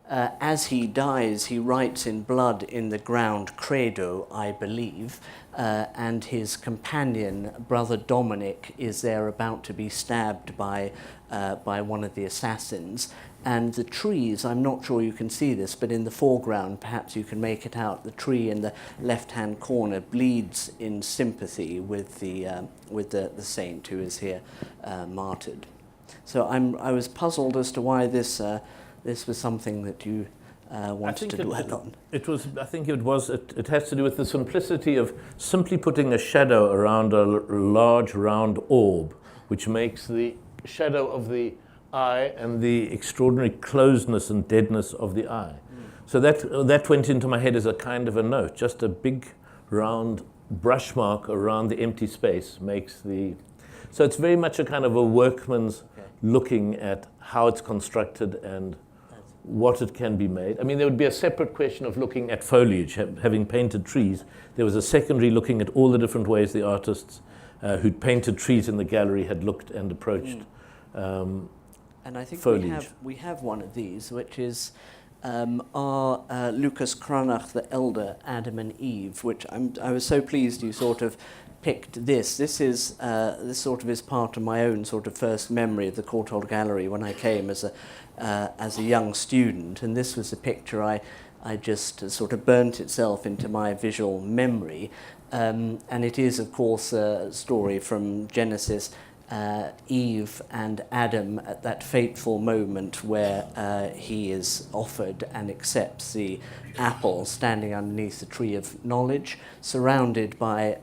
as he dies, he writes in blood in the ground, Credo, I believe, and his companion, Brother Dominic, is there about to be stabbed by one of the assassins. And the trees, I'm not sure you can see this, but in the foreground, perhaps you can make it out, the tree in the left-hand corner bleeds in sympathy with the saint who is here martyred. So I was puzzled as to why this was something that you wanted to dwell on. It has to do with the simplicity of simply putting a shadow around a large round orb, which makes the shadow of the eye and the extraordinary closeness and deadness of the eye. So that went into my head as a kind of a note. Just a big round brush mark around the empty space makes the... So it's very much a kind of a workman's looking at how it's constructed and what it can be made. I mean, there would be a separate question of looking at foliage. Having painted trees, there was a secondary looking at all the different ways the artists who'd painted trees in the gallery had looked and approached and I think foliage. we have one of these, which is our Lucas Cranach the Elder, Adam and Eve, which I was so pleased you sort of picked this. This sort of is part of my own sort of first memory of the Courtauld Gallery when I came as a young student, and this was a picture I just sort of burnt itself into my visual memory, and it is of course a story from Genesis. Eve and Adam at that fateful moment where he is offered and accepts the apple standing underneath the tree of knowledge, surrounded by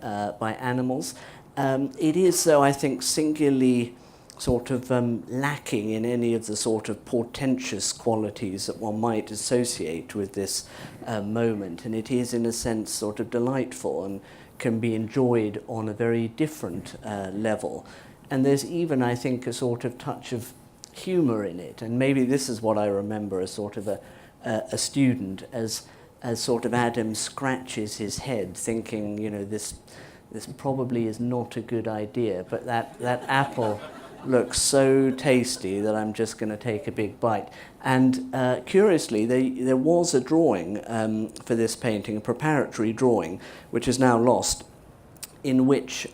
animals. It is, though, I think, singularly sort of lacking in any of the sort of portentous qualities that one might associate with this moment, and it is in a sense sort of delightful and can be enjoyed on a very different level. And there's even, I think, a sort of touch of humour in it. And maybe this is what I remember as sort of a student, as sort of Adam scratches his head, thinking, you know, this probably is not a good idea. But that apple looks so tasty that I'm just going to take a big bite. And curiously, there was a drawing for this painting, a preparatory drawing, which is now lost, in which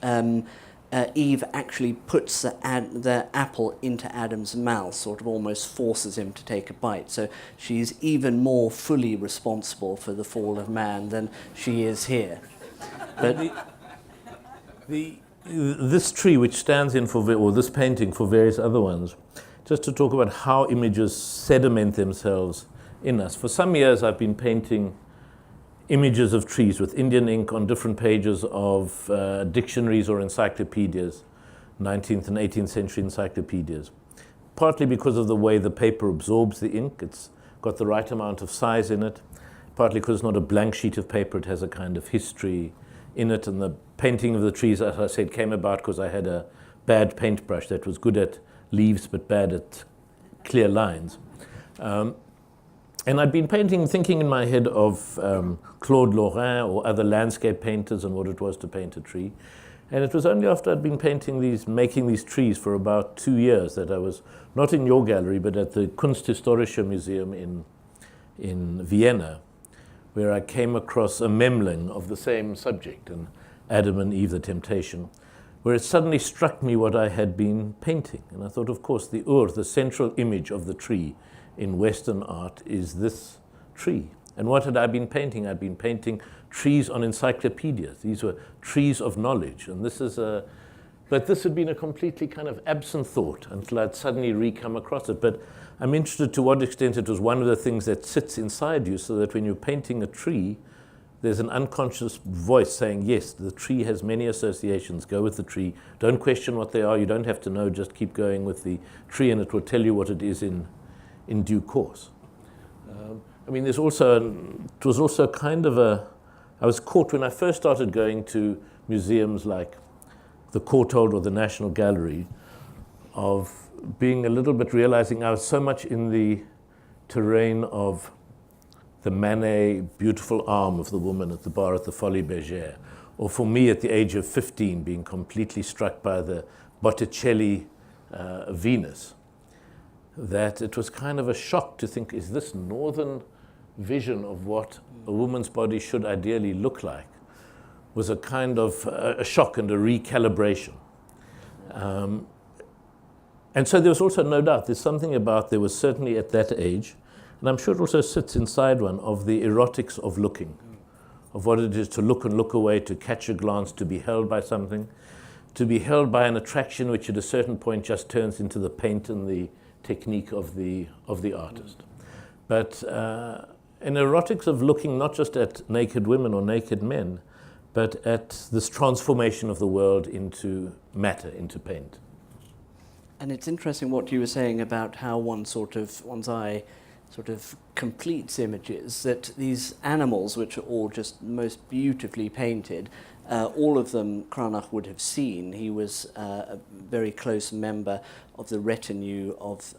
Eve actually puts the apple into Adam's mouth, sort of almost forces him to take a bite. So she's even more fully responsible for the fall of man than she is here. But this tree, which stands in for, or this painting for various other ones, just to talk about how images sediment themselves in us. For some years I've been painting images of trees with Indian ink on different pages of dictionaries or encyclopedias, 19th and 18th century encyclopedias. Partly because of the way the paper absorbs the ink, it's got the right amount of size in it. Partly because it's not a blank sheet of paper, it has a kind of history in it. And the painting of the trees, as I said, came about because I had a bad paintbrush that was good at leaves but bad at clear lines. And I'd been painting, thinking in my head of Claude Lorrain or other landscape painters and what it was to paint a tree. And it was only after I'd been making these trees for about 2 years that I was, not in your gallery, but at the Kunsthistorische Museum in Vienna, where I came across a memling of the same subject, and Adam and Eve, the Temptation, where it suddenly struck me what I had been painting. And I thought, of course, the central image of the tree in Western art is this tree. And what had I been painting? I'd been painting trees on encyclopedias. These were trees of knowledge. And but this had been a completely kind of absent thought until I'd suddenly re-come across it. But I'm interested to what extent it was one of the things that sits inside you, so that when you're painting a tree, there's an unconscious voice saying, yes, the tree has many associations, go with the tree. Don't question what they are, you don't have to know, just keep going with the tree and it will tell you what it is in due course. I mean, it was also kind of I was caught when I first started going to museums like the Courtauld or the National Gallery, of being a little bit realizing I was so much in the terrain of the Manet beautiful arm of the woman at the bar at the Folies Bergère, or for me at the age of 15 being completely struck by the Botticelli Venus. that it was kind of a shock to think, is this northern vision of what a woman's body should ideally look like, was a kind of a shock and a recalibration. And so there was also no doubt, there's something about, there was certainly at that age, and I'm sure it also sits inside one, of the erotics of looking, of what it is to look and look away, to catch a glance, to be held by something, to be held by an attraction which at a certain point just turns into the paint and the technique of the artist. But an erotics of looking not just at naked women or naked men, but at this transformation of the world into matter, into paint. And it's interesting what you were saying about how one's eye sort of completes images, that these animals, which are all just most beautifully painted, all of them Cranach would have seen. He was a very close member of the retinue of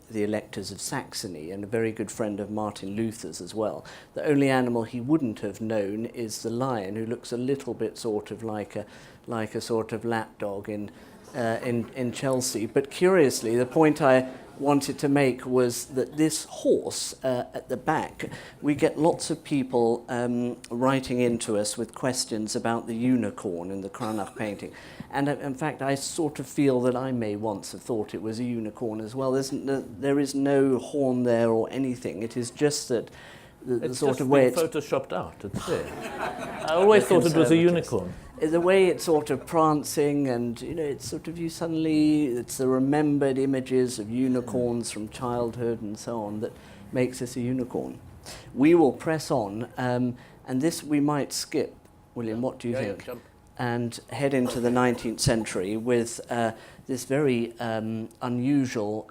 the electors of Saxony and a very good friend of Martin Luther's as well. The only animal he wouldn't have known is the lion, who looks a little bit sort of like a sort of lapdog in Chelsea. But curiously, the point I wanted to make was that this horse at the back, we get lots of people writing into us with questions about the unicorn in the Cranach painting. And in fact, I sort of feel that I may once have thought it was a unicorn as well. There is no horn there or anything. It is just that the sort of way it's photoshopped out. It's there. I always thought it was a unicorn. The way it's sort of prancing, and it's sort of it's the remembered images of unicorns from childhood and so on that makes this a unicorn. We will press on, and this we might skip. William, what do you think? Jump. And head into the 19th century with this very unusual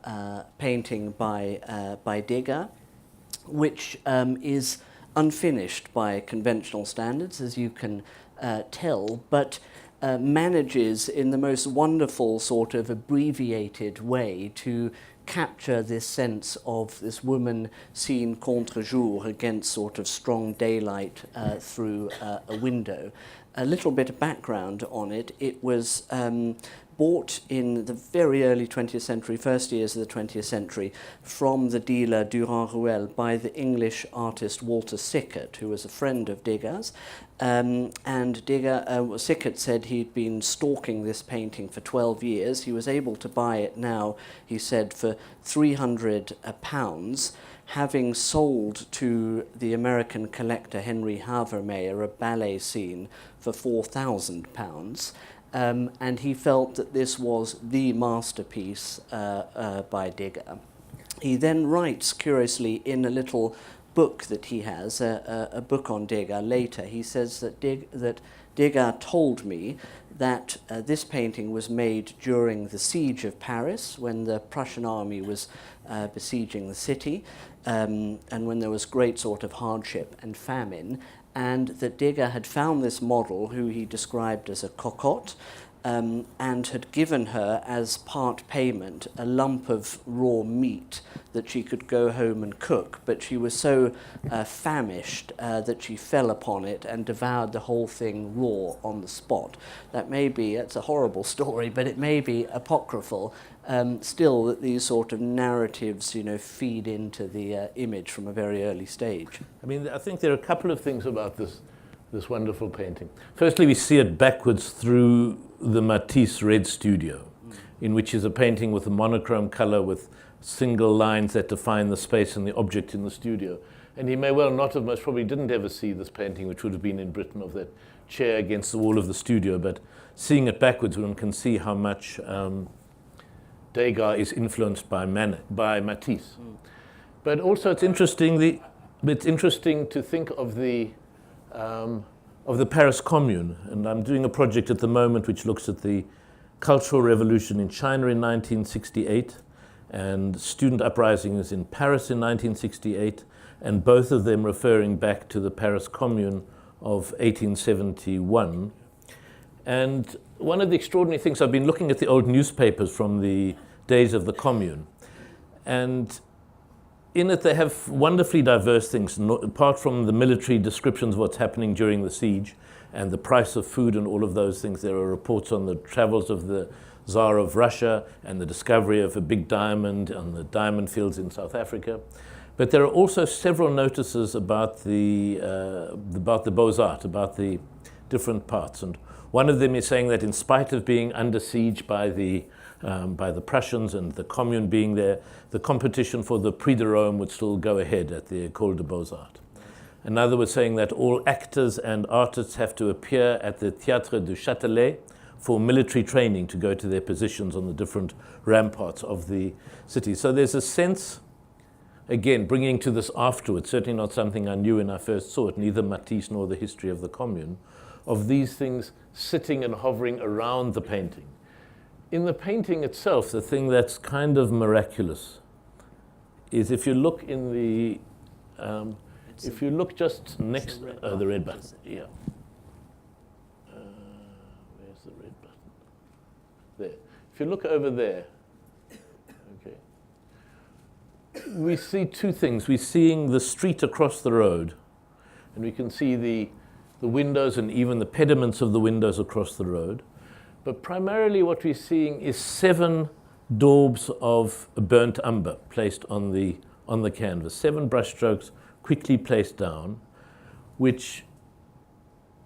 painting by Degas, which is unfinished by conventional standards, as you can tell, but manages in the most wonderful sort of abbreviated way to capture this sense of this woman seen contre jour, against sort of strong daylight through a window. A little bit of background on it. It was bought in the very early 20th century, first years of the 20th century, from the dealer Durand-Ruel by the English artist Walter Sickert, who was a friend of Degas. And Sickert said he'd been stalking this painting for 12 years. He was able to buy it now, he said, for £300, having sold to the American collector Henry Havermeyer a ballet scene for £4,000. And he felt that this was the masterpiece by Degas. He then writes, curiously, in a little book that he has, a book on Degas later, he says that Degas told me that this painting was made during the siege of Paris, when the Prussian army was besieging the city, and when there was great sort of hardship and famine, and that Degas had found this model, who he described as a cocotte, and had given her as part payment a lump of raw meat that she could go home and cook, but she was so famished that she fell upon it and devoured the whole thing raw on the spot. It's a horrible story, but it may be apocryphal. Still, that these sort of narratives, feed into the image from a very early stage. I mean, I think there are a couple of things about this wonderful painting. Firstly, we see it backwards through the Matisse Red Studio, in which is a painting with a monochrome color with single lines that define the space and the object in the studio. And he may well not have, most probably didn't ever see this painting, which would have been in Britain, of that chair against the wall of the studio, but seeing it backwards, one can see how much Degas is influenced by Matisse. But also it's interesting to think of the Paris Commune, and I'm doing a project at the moment which looks at the Cultural Revolution in China in 1968 and student uprisings in Paris in 1968, and both of them referring back to the Paris Commune of 1871. And one of the extraordinary things, I've been looking at the old newspapers from the days of the Commune, and in it they have wonderfully diverse things, apart from the military descriptions of what's happening during the siege and the price of food and all of those things. There are reports on the travels of the Tsar of Russia and the discovery of a big diamond on the diamond fields in South Africa. But there are also several notices about the Beaux-Arts, about the different parts. And one of them is saying that in spite of being under siege by the Prussians and the Commune being there, the competition for the Prix de Rome would still go ahead at the École des Beaux-Arts. Another was saying that all actors and artists have to appear at the Théâtre du Châtelet for military training to go to their positions on the different ramparts of the city. So there's a sense, again, bringing to this afterwards, certainly not something I knew when I first saw it, neither Matisse nor the history of the Commune, of these things sitting and hovering around the painting. In the painting itself, the thing that's kind of miraculous is if you look in the, if you look just next, the red button, yeah. Where's the red button? There. If you look over there, okay, we see two things. We're seeing the street across the road, and we can see the windows and even the pediments of the windows across the road. But primarily what we're seeing is 7 daubs of burnt umber placed on the canvas, 7 brushstrokes quickly placed down, which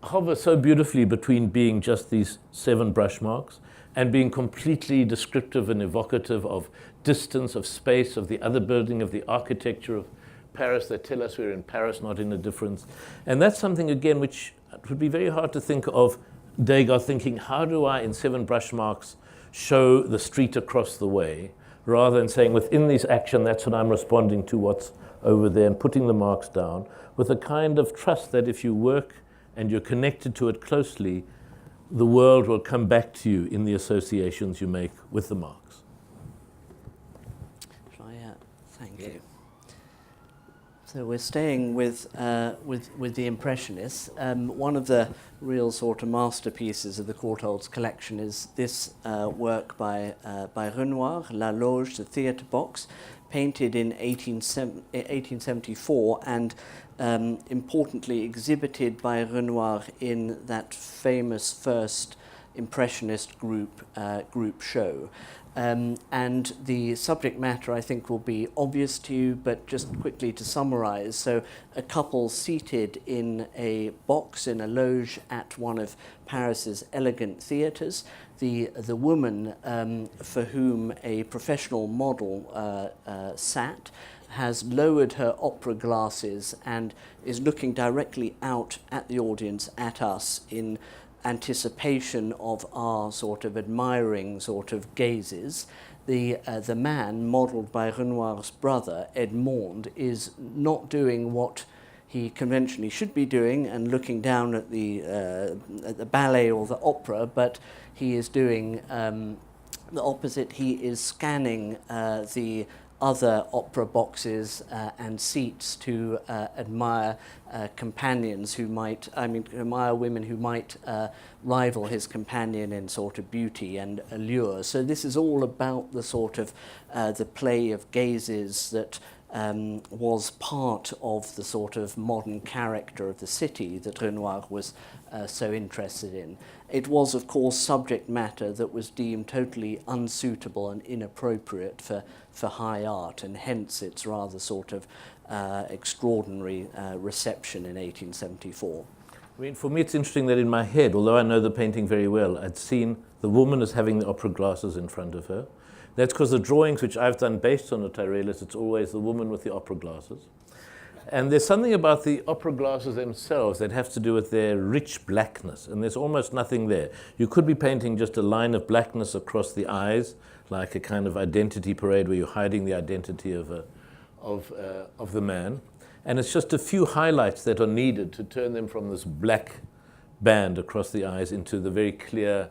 hover so beautifully between being just these 7 brush marks and being completely descriptive and evocative of distance, of space, of the other building, of the architecture of Paris. They tell us we're in Paris, not in a difference. And that's something, again, which it would be very hard to think of Degas thinking, how do I, in 7 brush marks, show the street across the way, rather than saying, within this action, that's what I'm responding to, what's over there, and putting the marks down, with a kind of trust that if you work and you're connected to it closely, the world will come back to you in the associations you make with the marks. Thank you. So we're staying with the Impressionists. One of the real sort of masterpieces of the Courtaulds collection is this work by Renoir, La Loge, the theatre box, painted in 1874 and importantly exhibited by Renoir in that famous first Impressionist group show. And the subject matter, I think, will be obvious to you, but just quickly to summarize. So a couple seated in a box, in a loge at one of Paris's elegant theatres. The woman for whom a professional model sat has lowered her opera glasses and is looking directly out at the audience, at us, in anticipation of our sort of admiring sort of gazes. The man, modelled by Renoir's brother, Edmond, is not doing what he conventionally should be doing and looking down at the ballet or the opera, but he is doing the opposite. He is scanning the other opera boxes and seats to admire companions who might, admire women who might rival his companion in sort of beauty and allure. So this is all about the sort of the play of gazes that was part of the sort of modern character of the city that Renoir was so interested in. It was, of course, subject matter that was deemed totally unsuitable and inappropriate for high art, and hence its rather sort of extraordinary reception in 1874. I mean, for me, it's interesting that in my head, although I know the painting very well, I'd seen the woman as having the opera glasses in front of her. That's because the drawings which I've done based on the Tyrelis, it's always the woman with the opera glasses. And there's something about the opera glasses themselves that has to do with their rich blackness, and there's almost nothing there. You could be painting just a line of blackness across the eyes, like a kind of identity parade where you're hiding the identity of the man. And it's just a few highlights that are needed to turn them from this black band across the eyes into the very clear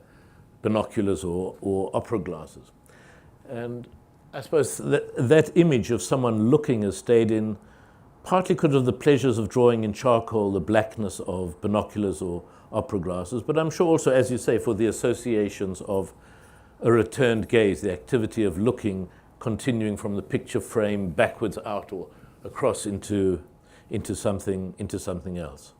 binoculars or opera glasses. And I suppose that image of someone looking has stayed in, partly because of the pleasures of drawing in charcoal, the blackness of binoculars or opera glasses, but I'm sure also, as you say, for the associations of a returned gaze, the activity of looking, continuing from the picture frame backwards out or across into something else.